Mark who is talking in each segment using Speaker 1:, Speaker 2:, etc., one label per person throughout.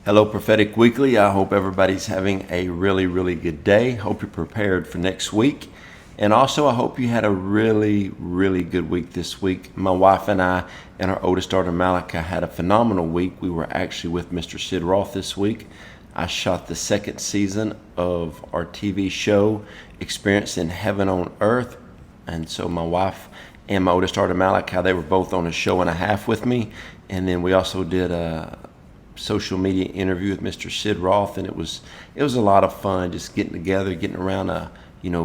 Speaker 1: Hello, Prophetic Weekly. I hope everybody's having a really, really good day. Hope you're prepared for next week. And also, I hope you had a really, really good week this week. My wife and I and our oldest daughter, Malika, had a phenomenal week. We were actually with Mr. Sid Roth this week. I shot the second season of our TV show, Experience in Heaven on Earth. And so my wife and my oldest daughter, Malika, they were both on a show and a half with me. And then we also did a social media interview with Mr. Sid Roth, and it was a lot of fun just getting together, getting around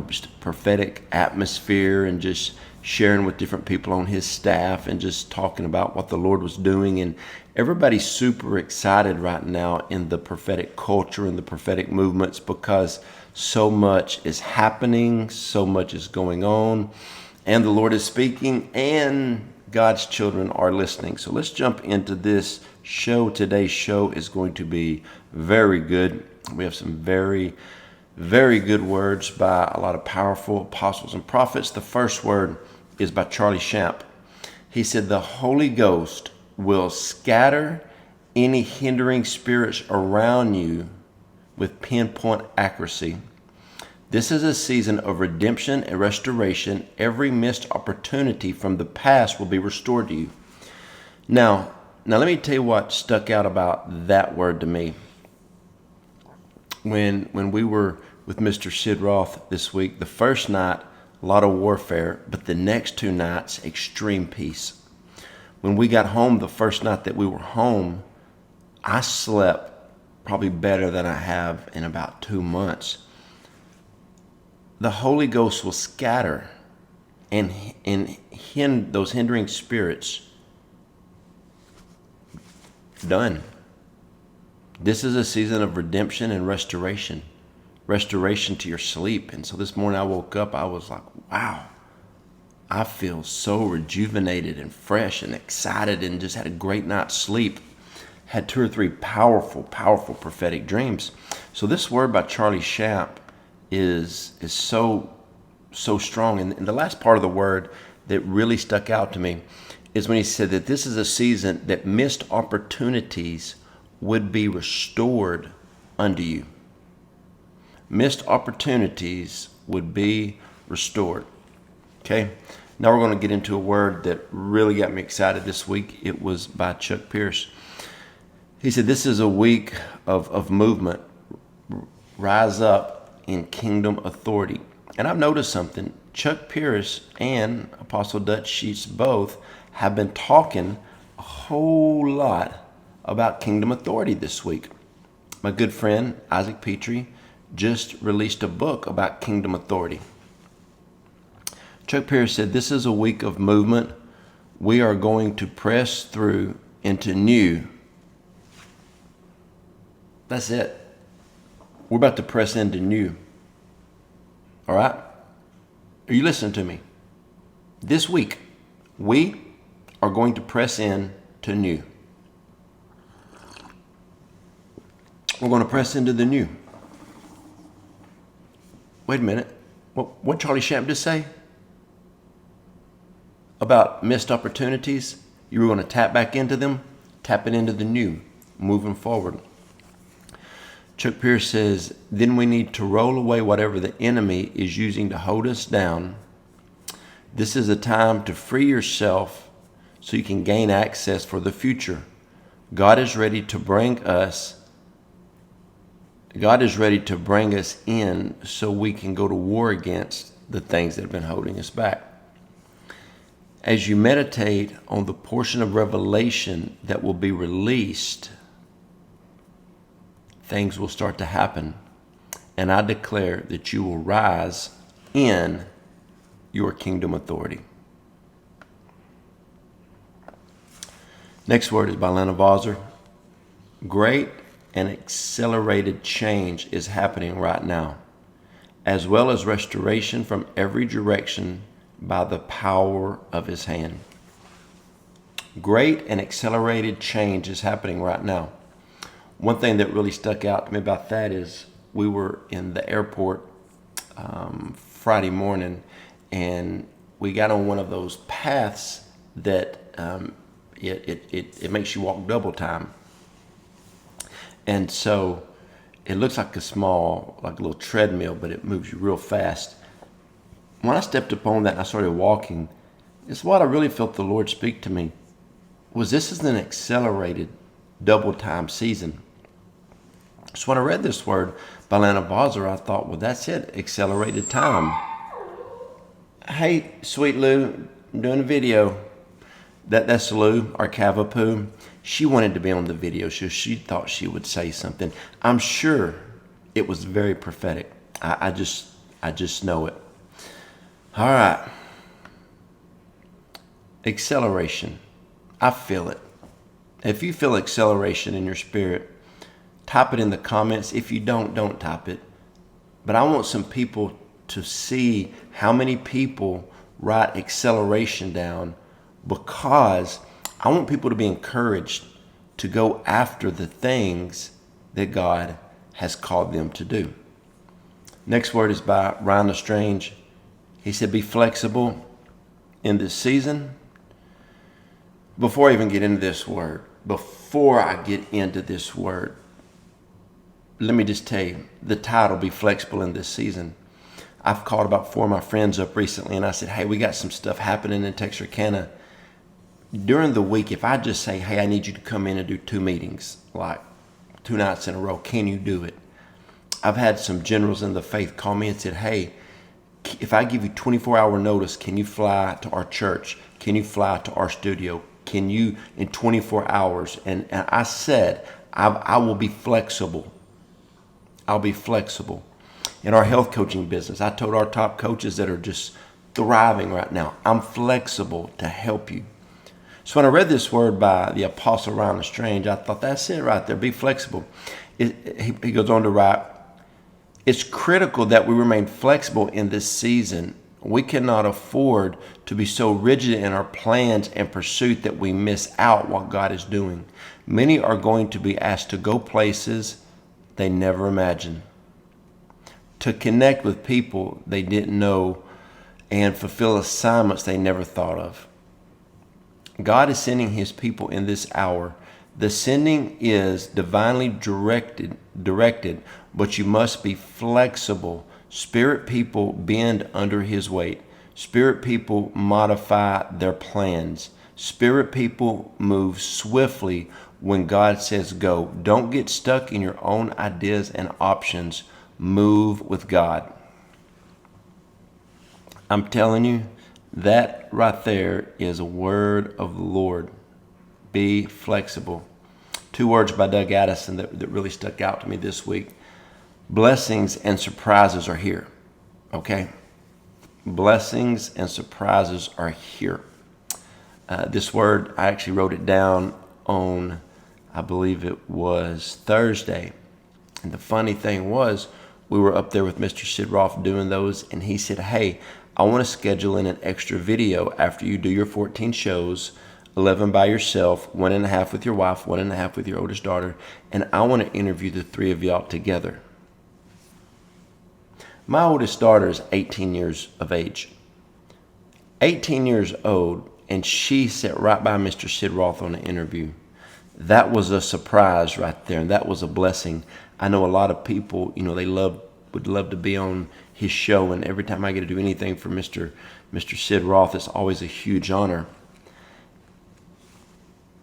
Speaker 1: just a prophetic atmosphere and just sharing with different people on his staff and just talking about what the Lord was doing. And everybody's super excited right now in the prophetic culture and the prophetic movements because so much is happening, so much is going on, and the Lord is speaking, and God's children are listening. So let's jump into this show. Today's show is going to be very good. We have some very, very good words by a lot of powerful apostles and prophets. The first word is by Charlie Shamp. He said, "The Holy Ghost will scatter any hindering spirits around you with pinpoint accuracy. This is a season of redemption and restoration. Every missed opportunity from the past will be restored to you." Now let me tell you what stuck out about that word to me. When we were with Mr. Sid Roth this week, the first night, a lot of warfare, but the next two nights, extreme peace. When we got home, the first night that we were home, I slept probably better than I have in about 2 months. The Holy Ghost will scatter and those hindering spirits. Done. This is a season of redemption and restoration to your sleep. And so this morning I woke up, I was like, wow, I feel so rejuvenated and fresh and excited, and just had a great night's sleep. Had 2 or 3 powerful prophetic dreams. So this word by Charlie Shamp is so strong. And the last part of the word that really stuck out to me is when he said that this is a season that missed opportunities would be restored unto you. Missed opportunities would be restored. Okay, now we're going to get into a word that really got me excited this week. It was by Chuck Pierce. He said, "This is a week of movement. Rise up in kingdom authority." And I've noticed something. Chuck Pierce and Apostle Dutch Sheets both have been talking a whole lot about kingdom authority this week. My good friend Isaac Petrie just released a book about kingdom authority. Chuck Pierce said, "This is a week of movement. We are going to press through into new." That's it. We're about to press into new. All right? Are you listening to me? This week, we are going to press in to new. We're going to press into the new. Wait a minute. What Charlie Shamp just say? About missed opportunities? You were going to tap back into them? Tapping into the new, moving forward. Chuck Pierce says, "Then we need to roll away whatever the enemy is using to hold us down. This is a time to free yourself so you can gain access for the future. God is ready to bring us in so we can go to war against the things that have been holding us back." As you meditate on the portion of revelation that will be released, things will start to happen. And I declare that you will rise in your kingdom authority. Next word is by Lana Vawser. Great and accelerated change is happening right now, as well as restoration from every direction by the power of his hand. Great and accelerated change is happening right now. One thing that really stuck out to me about that is we were in the airport Friday morning, and we got on one of those paths that it makes you walk double time. And so it looks like like a little treadmill, but it moves you real fast. When I stepped upon that and I started walking, it's what I really felt the Lord speak to me. This is an accelerated double time season. So when I read this word by Lana Vawser, I thought, well, that's it, accelerated time. Hey, sweet Lou, I'm doing a video. That's Lou, our Cavapoo. She wanted to be on the video, so she thought she would say something. I'm sure it was very prophetic. I just know it. All right. Acceleration. I feel it. If you feel acceleration in your spirit, type it in the comments. If you don't type it. But I want some people to see how many people write acceleration down, because I want people to be encouraged to go after the things that God has called them to do. Next word is by LeStrange. He said, be flexible in this season. Before I even get into this word, let me just tell you, the title, Be Flexible in This Season. I've called about 4 of my friends up recently and I said, hey, we got some stuff happening in Texarkana. During the week, if I just say, hey, I need you to come in and do 2 meetings, like 2 nights in a row, can you do it? I've had some generals in the faith call me and said, hey, if I give you 24-hour notice, can you fly to our church? Can you fly to our studio? Can you in 24 hours? And I said, I will be flexible. I'll be flexible. In our health coaching business, I told our top coaches that are just thriving right now, I'm flexible to help you. So when I read this word by the Apostle LeStrange, I thought, that's it right there, be flexible. He goes on to write, it's critical that we remain flexible in this season. We cannot afford to be so rigid in our plans and pursuit that we miss out what God is doing. Many are going to be asked to go places they never imagined, to connect with people they didn't know, and fulfill assignments they never thought of. God is sending his people in this hour. The sending is divinely directed, but you must be flexible. Spirit people bend under his weight. Spirit people modify their plans. Spirit people move swiftly when God says go. Don't get stuck in your own ideas and options. Move with God. I'm telling you, that right there is a word of the Lord. Be flexible. 2 words by Doug Addison that really stuck out to me this week. Blessings and surprises are here. Okay? Blessings and surprises are here. This word, I actually wrote it down on, I believe it was Thursday. And the funny thing was, we were up there with Mr. Sid Roth doing those, and he said, hey, I want to schedule in an extra video after you do your 14 shows, 11 by yourself, 1.5 with your wife, 1.5 with your oldest daughter, and I want to interview the 3 of y'all together. My oldest daughter is 18 years of age. 18 years old, and she sat right by Mr. Sid Roth on the interview. That was a surprise right there, and that was a blessing. I know a lot of people, they would love to be on his show, and every time I get to do anything for Mr. Sid Roth, it's always a huge honor.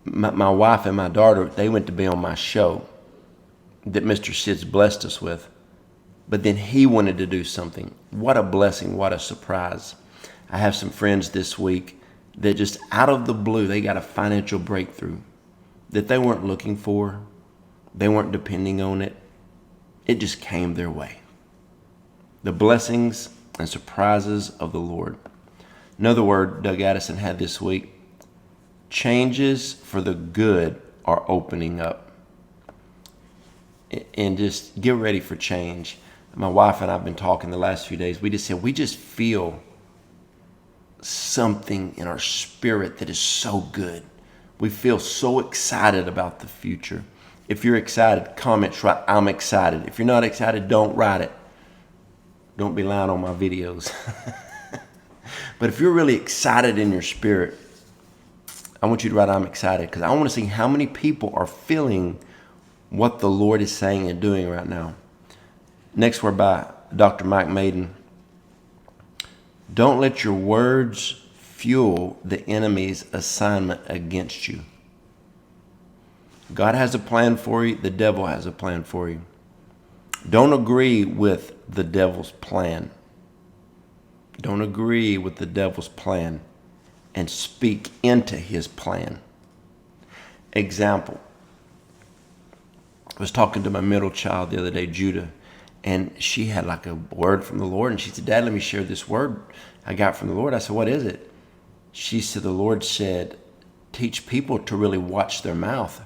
Speaker 1: My wife and my daughter, they went to be on my show that Mr. Sid's blessed us with, but then he wanted to do something. What a blessing, what a surprise. I have some friends this week that just out of the blue, they got a financial breakthrough that they weren't looking for. They weren't depending on it. It just came their way. The blessings and surprises of the Lord. Another word Doug Addison had this week, changes for the good are opening up. And just get ready for change. My wife and I have been talking the last few days. We just said, we just feel something in our spirit that is so good. We feel so excited about the future. If you're excited, comment, write, I'm excited. If you're not excited, don't write it. Don't be lying on my videos. But if you're really excited in your spirit, I want you to write, I'm excited, because I want to see how many people are feeling what the Lord is saying and doing right now. Next word by Dr. Mike Maiden. Don't let your words fuel the enemy's assignment against you. God has a plan for you. The devil has a plan for you. Don't agree with the devil's plan. Don't agree with the devil's plan and speak into his plan. Example. I was talking to my middle child the other day, Judah, and she had like a word from the Lord, and she said, Dad, let me share this word I got from the Lord. I said, what is it? She said, the Lord said, teach people to really watch their mouth.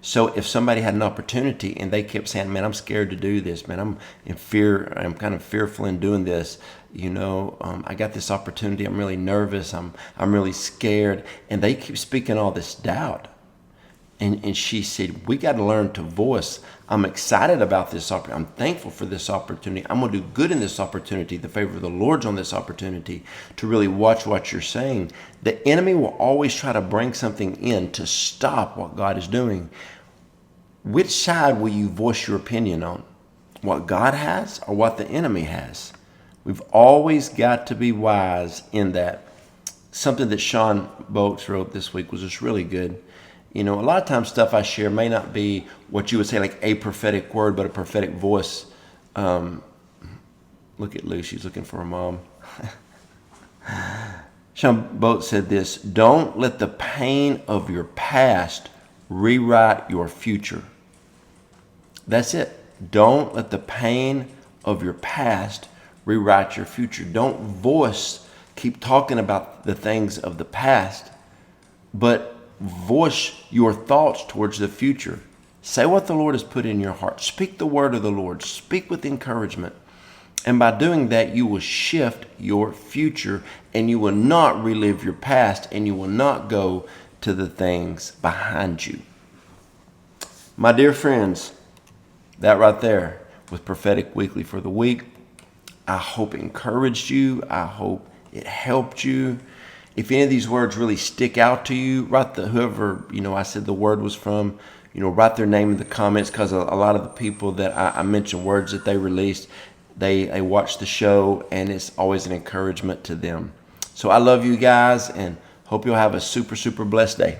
Speaker 1: So if somebody had an opportunity and they kept saying, man, I'm scared to do this, man, I'm in fear, I'm kind of fearful in doing this, I got this opportunity, I'm really nervous, I'm really scared, and they keep speaking all this doubt. And she said, we got to learn to voice, I'm excited about this opportunity. I'm thankful for this opportunity. I'm going to do good in this opportunity. The favor of the Lord's on this opportunity to really watch what you're saying. The enemy will always try to bring something in to stop what God is doing. Which side will you voice your opinion on? What God has or what the enemy has? We've always got to be wise in that. Something that Shawn Bolz wrote this week was just really good. A lot of times stuff I share may not be what you would say like a prophetic word, but a prophetic voice. Look at Lou, she's looking for her mom. Shawn Bolz said this, don't let the pain of your past rewrite your future. That's it. Don't let the pain of your past rewrite your future. Don't keep talking about the things of the past, but voice your thoughts towards the future. Say what the Lord has put in your heart. Speak the word of the Lord. Speak with encouragement. And by doing that, you will shift your future, and you will not relive your past, and you will not go to the things behind you. My dear friends, that right there was Prophetic Weekly for the week. I hope it encouraged you. I hope it helped you. If any of these words really stick out to you, write whoever, I said the word was from, write their name in the comments, because a lot of the people that I mentioned words that they released, they watch the show, and it's always an encouragement to them. So I love you guys, and hope you'll have a super, super blessed day.